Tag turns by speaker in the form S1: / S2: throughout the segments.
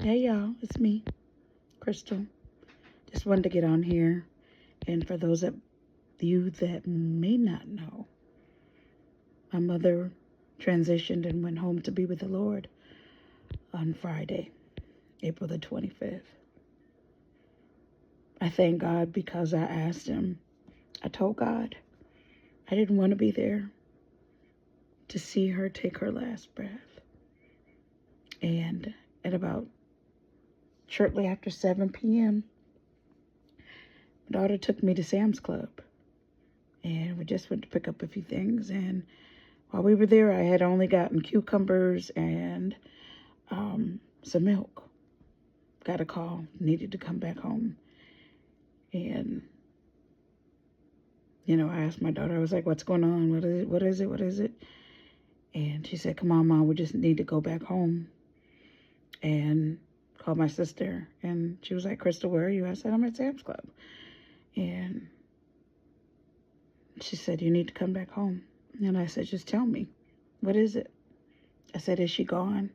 S1: Hey y'all, it's me, Crystal. Just wanted to get on here, and for those of you that may not know, my mother transitioned and went home to be with the Lord on Friday, April the 25th. I thank God because I asked Him. I told God I didn't want to be there to see her take her last breath. And at about shortly after 7 p.m., my daughter took me to Sam's Club. And we just went to pick up a few things. And while we were there, I had only gotten cucumbers and some milk. Got a call, needed to come back home. And, I asked my daughter, I was like, what's going on? What is it? What is it? What is it? And she said, come on, Mom, we just need to go back home. And called my sister. And she was like, Crystal, where are you? I said, I'm at Sam's Club. And she said, you need to come back home. And I said, just tell me, what is it? I said, is she gone?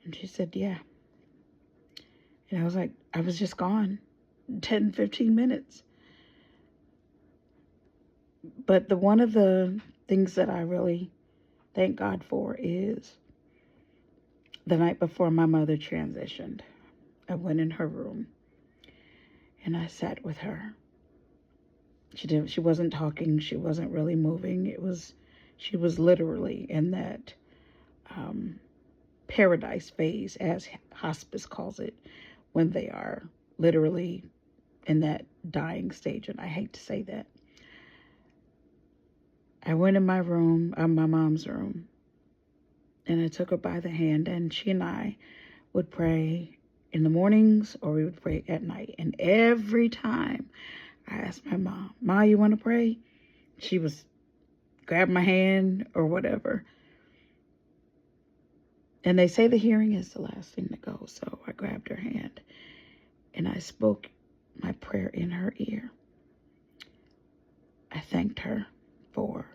S1: And she said, yeah. And I was like, I was just gone 10, 15 minutes. But one of the things that I really thank God for is the night before my mother transitioned, I went in her room and I sat with her. She wasn't talking. She wasn't really moving. She was literally in that paradise phase, as hospice calls it, when they are literally in that dying stage. And I hate to say that. I went in my room, my mom's room, and I took her by the hand, and she and I would pray in the mornings or we would pray at night. And every time I asked my mom, Ma, you want to pray? She was grab my hand or whatever. And they say the hearing is the last thing to go. So I grabbed her hand and I spoke my prayer in her ear. I thanked her for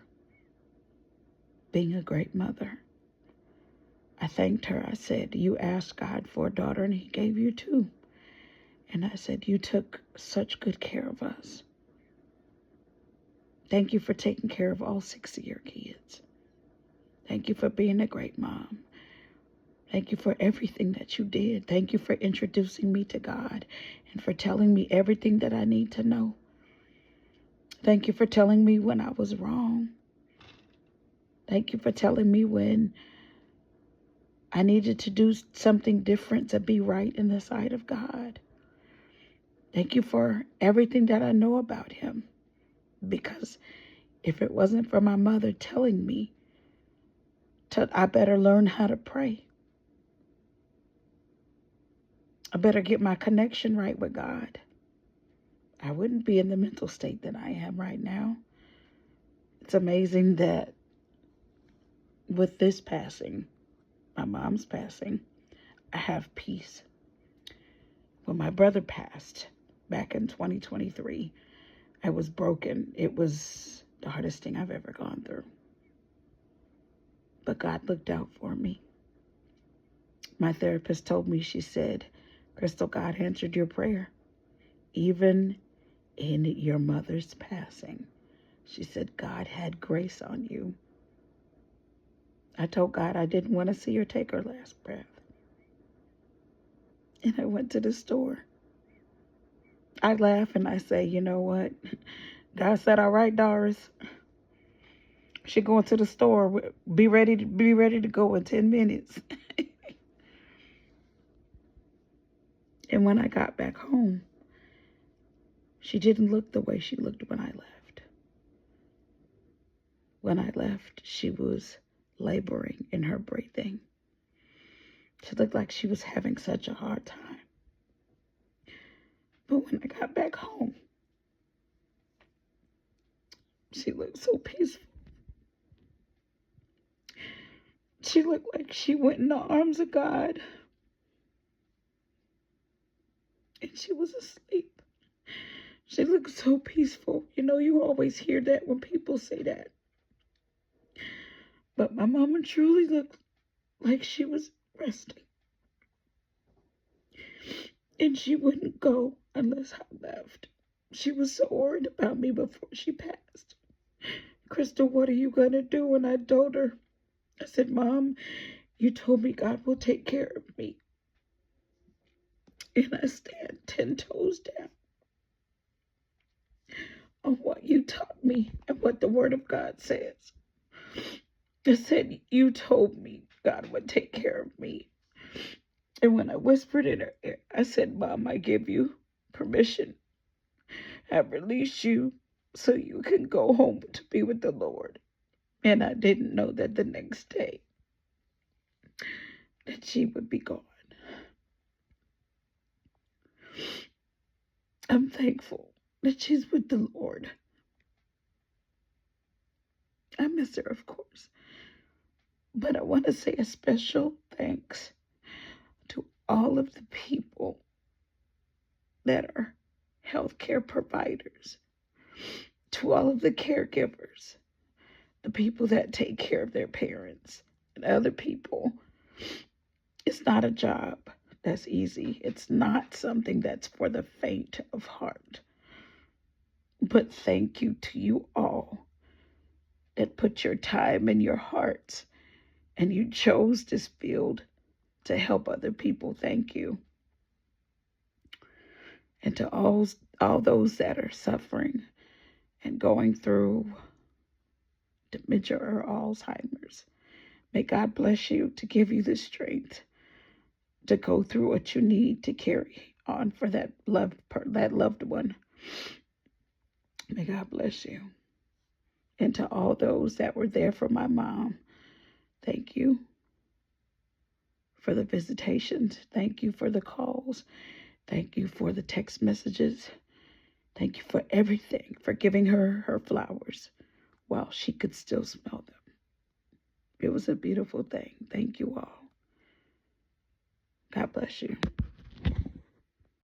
S1: being a great mother. I thanked her. I said, you asked God for a daughter and He gave you two. And I said, you took such good care of us. Thank you for taking care of all 6 of your kids. Thank you for being a great mom. Thank you for everything that you did. Thank you for introducing me to God and for telling me everything that I need to know. Thank you for telling me when I was wrong. Thank you for telling me when I needed to do something different to be right in the sight of God. Thank you for everything that I know about Him. Because if it wasn't for my mother telling me, I better learn how to pray. I better get my connection right with God. I wouldn't be in the mental state that I am right now. It's amazing that with this passing, my mom's passing, I have peace. When my brother passed back in 2023, I was broken. It was the hardest thing I've ever gone through. But God looked out for me. My therapist told me, she said, Crystal, God answered your prayer. Even in your mother's passing, she said, God had grace on you. I told God I didn't want to see her take her last breath. And I went to the store. I laugh and I say, you know what? God said, all right, Doris. She going to the store. Be ready to go in 10 minutes. And when I got back home, she didn't look the way she looked when I left. When I left, she was laboring in her breathing. She looked like she was having such a hard time. But when I got back home, she looked so peaceful. She looked like she went in the arms of God. And she was asleep. She looked so peaceful. You always hear that when people say that. But my mama truly looked like she was resting. And she wouldn't go unless I left. She was so worried about me before she passed. Crystal, what are you going to do? And I told her, I said, Mom, you told me God will take care of me. And I stand 10 toes down on what you taught me and what the Word of God says. I said, you told me God would take care of me. And when I whispered in her ear, I said, Mom, I give you permission. I release you so you can go home to be with the Lord. And I didn't know that the next day that she would be gone. I'm thankful that she's with the Lord. I miss her, of course. But I want to say a special thanks to all of the people that are healthcare providers, to all of the caregivers, the people that take care of their parents and other people. It's not a job that's easy. It's not something that's for the faint of heart. But thank you to you all that put your time and your hearts and you chose this field to help other people. Thank you. And to all those that are suffering and going through dementia or Alzheimer's, may God bless you to give you the strength to go through what you need to carry on for that loved one. May God bless you. And to all those that were there for my mom, thank you for the visitations. Thank you for the calls. Thank you for the text messages. Thank you for everything, for giving her her flowers while she could still smell them. It was a beautiful thing. Thank you all. God bless you.